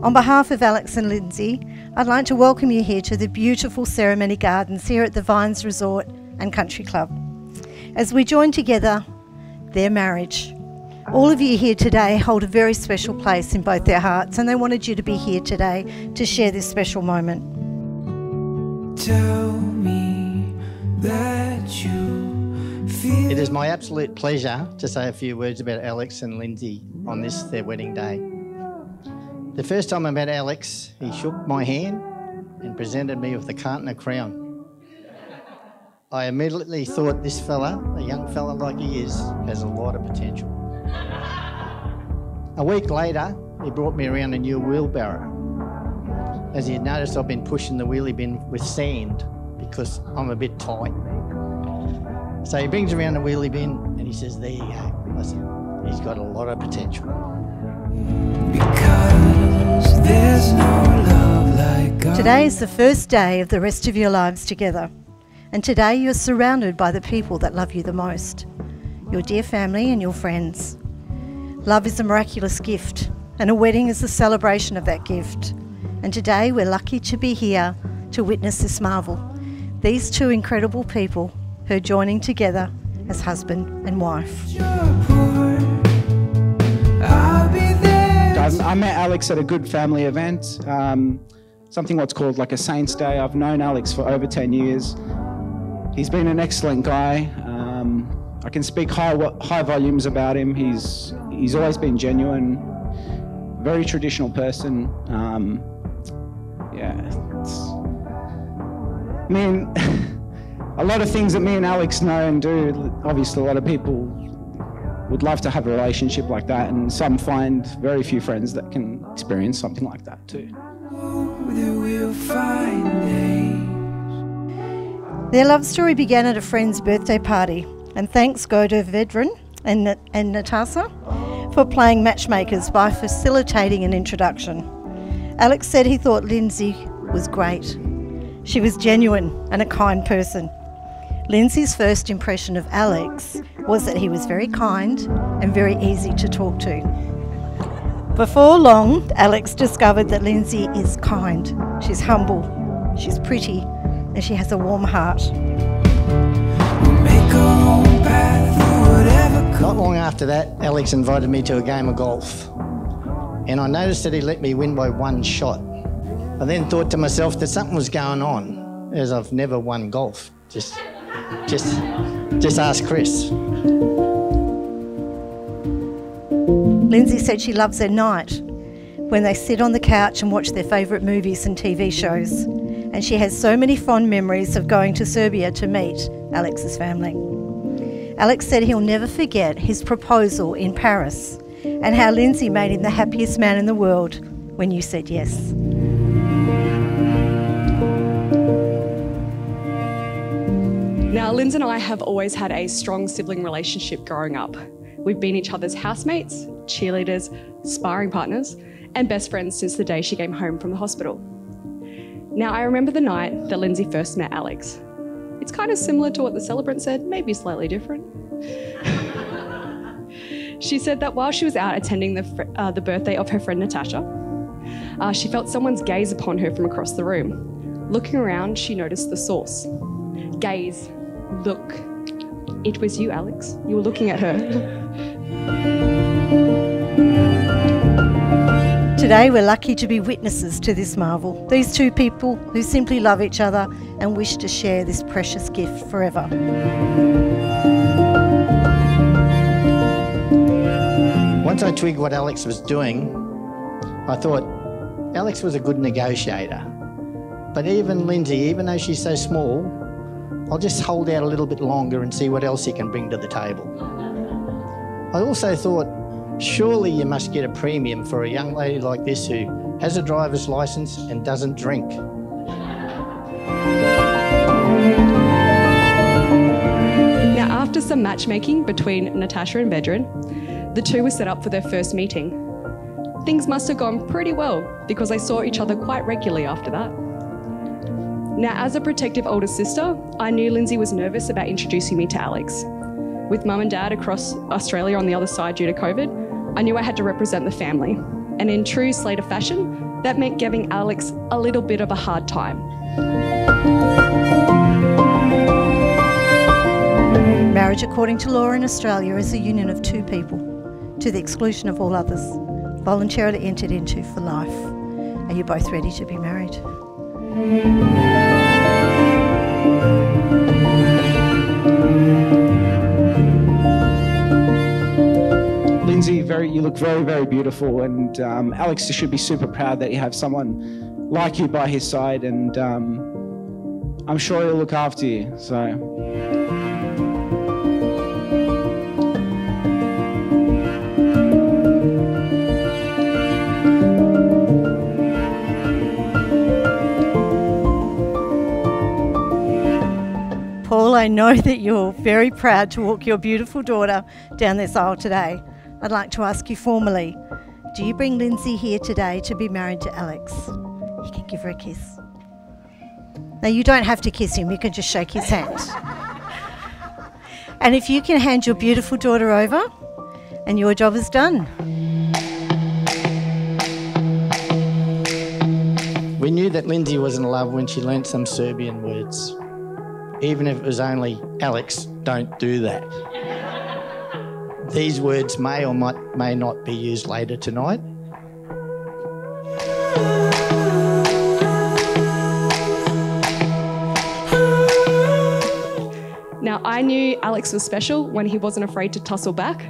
On behalf of Alex and Lindsay, I'd like to welcome you here to the beautiful ceremony gardens here at the Vines Resort and Country Club, as we join together their marriage. All of you here today hold a very special place in both their hearts, and they wanted you to be here today to share this special moment. Tell me that you feel. It is my absolute pleasure to say a few words about Alex and Lindsay on their wedding day. The first time I met Alex, he shook my hand and presented me with the Cartner crown. I immediately thought this fella, a young fella like he is, has a lot of potential. A week later, he brought me around a new wheelbarrow. As he had noticed, I've been pushing the wheelie bin with sand because I'm a bit tight. So he brings around the wheelie bin and he says, there you go. I said, he's got a lot of potential. Because there's no love like God. Today is the first day of the rest of your lives together. And today you're surrounded by the people that love you the most, your dear family and your friends. Love is a miraculous gift, and a wedding is the celebration of that gift. And today we're lucky to be here to witness this marvel. These two incredible people who are joining together as husband and wife. I met Alex at a good family event, something what's called like a Saints Day. I've known Alex for over 10 years. He's been an excellent guy. I can speak high volumes about him. He's always been genuine, very traditional person. A lot of things that me and Alex know and do, obviously a lot of people would love to have a relationship like that, and some find very few friends that can experience something like that too. Their love story began at a friend's birthday party, and thanks go to Vedran and Natasha for playing matchmakers by facilitating an introduction. Alex said he thought Lindsay was great. She was genuine and a kind person. Lindsay's first impression of Alex was that he was very kind and very easy to talk to. Before long, Alex discovered that Lindsay is kind, she's humble, she's pretty, and she has a warm heart. Not long after that, Alex invited me to a game of golf. And I noticed that he let me win by one shot. I then thought to myself that something was going on, as I've never won golf. Just ask Chris. Lindsay said she loves their night when they sit on the couch and watch their favourite movies and TV shows. And she has so many fond memories of going to Serbia to meet Alex's family. Alex said he'll never forget his proposal in Paris and how Lindsay made him the happiest man in the world when you said yes. Now, Lindsay and I have always had a strong sibling relationship growing up. We've been each other's housemates, cheerleaders, sparring partners, and best friends since the day she came home from the hospital. Now, I remember the night that Lindsay first met Alex. It's kind of similar to what the celebrant said, maybe slightly different. She said that while she was out attending the birthday of her friend Natasha, she felt someone's gaze upon her from across the room. Looking around, she noticed the source. Gaze. Look. It was you, Alex. You were looking at her. Today we're lucky to be witnesses to this marvel. These two people who simply love each other and wish to share this precious gift forever. Once I twigged what Alex was doing, I thought Alex was a good negotiator. But even Lindsay, even though she's so small, I'll just hold out a little bit longer and see what else he can bring to the table. I also thought, surely you must get a premium for a young lady like this who has a driver's licence and doesn't drink. Now, after some matchmaking between Natasha and Vedran, the two were set up for their first meeting. Things must have gone pretty well because they saw each other quite regularly after that. Now, as a protective older sister, I knew Lindsay was nervous about introducing me to Alex. With mum and dad across Australia on the other side due to COVID, I knew I had to represent the family. And in true Slater fashion, that meant giving Alex a little bit of a hard time. Marriage, according to law in Australia, is a union of two people, to the exclusion of all others, voluntarily entered into for life. Are you both ready to be married? Lindsay, you look very, very beautiful, and Alex should be super proud that you have someone like you by his side, and I'm sure he'll look after you. So. Paul, I know that you're very proud to walk your beautiful daughter down this aisle today. I'd like to ask you formally, do you bring Lindsay here today to be married to Alex? You can give her a kiss. Now, you don't have to kiss him, you can just shake his hand. And if you can hand your beautiful daughter over, and your job is done. We knew that Lindsay was in love when she learnt some Serbian words. Even if it was only, Alex, don't do that. These words may or may not be used later tonight. Now, I knew Alex was special when he wasn't afraid to tussle back,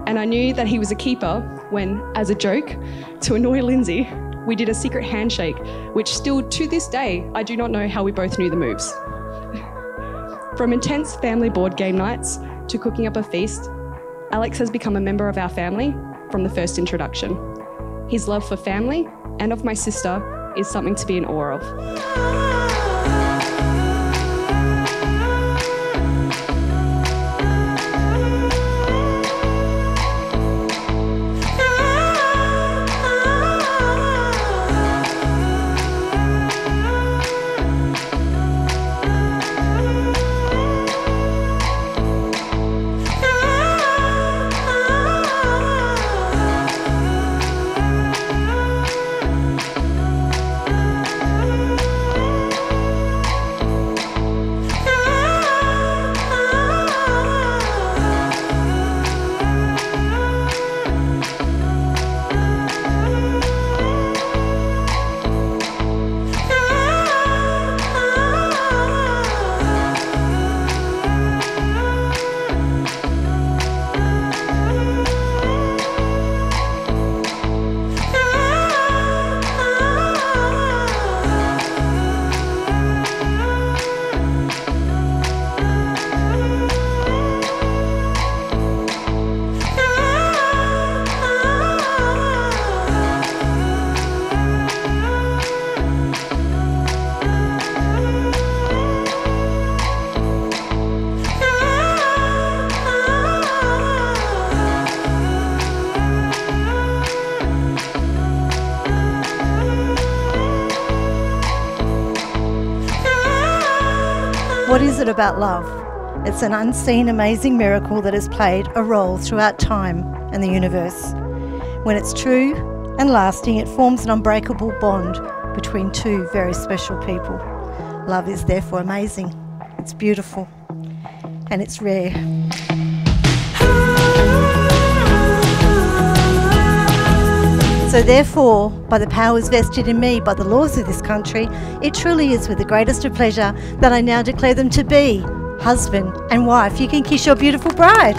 and I knew that he was a keeper when, as a joke, to annoy Lindsay, we did a secret handshake, which still to this day, I do not know how we both knew the moves. From intense family board game nights to cooking up a feast, Alex has become a member of our family from the first introduction. His love for family and of my sister is something to be in awe of. What is it about love? It's an unseen, amazing miracle that has played a role throughout time and the universe. When it's true and lasting, it forms an unbreakable bond between two very special people. Love is therefore amazing, it's beautiful, and it's rare. So therefore, by the powers vested in me by the laws of this country, it truly is with the greatest of pleasure that I now declare them to be husband and wife. You can kiss your beautiful bride.